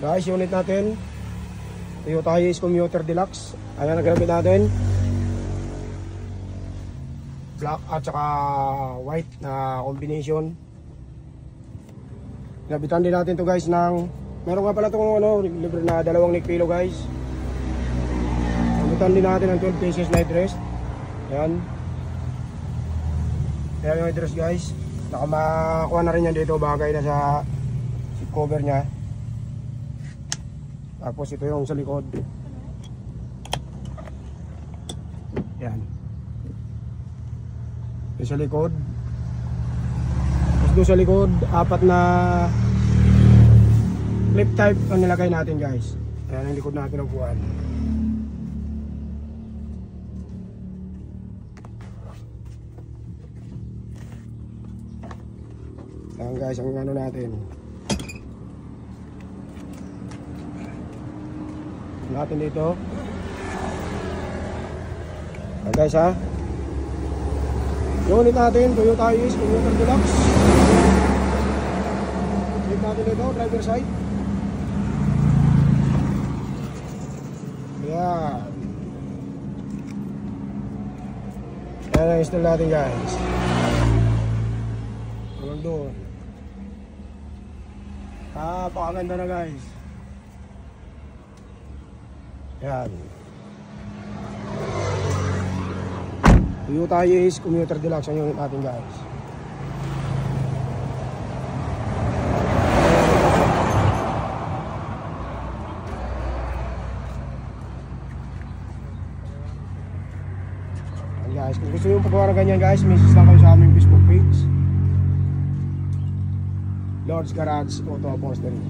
Guys, unit natin Toyota Hiace Commuter Deluxe. Ayan ang gamit natin, black at saka white na combination. Nabitan din natin to guys ng, meron nga pala itong libre na 2 neck pillow guys. Nabitan din natin ng 12 pieces night rest. Ayan. Ayan yung night rest guys. Nakamakuha na rin yan dito, bagay na sa seat cover nya. Tapos ito yung sa likod. Yan. Yung sa likod. Tapos doon sa likod, 4 na clip type ang nilagay natin guys. Ayan ang likod natin ng buwan. Ayan guys, ang ano natin. Natin dito. Ayan guys ha. Yung unit natin, Toyota Hiace Commuter Deluxe. Unit natin dito, driver side. Ayan. Ayan ang install natin guys. Hanggang doon. Pakaganda na guys. Ayan. Toyota Hiace Commuter Deluxe ang unit natin guys. Ayan guys, kung gusto nyo pagawa ng ganyan guys, message lang kayo sa aming Facebook page, Lord's Garage Auto Upholstery.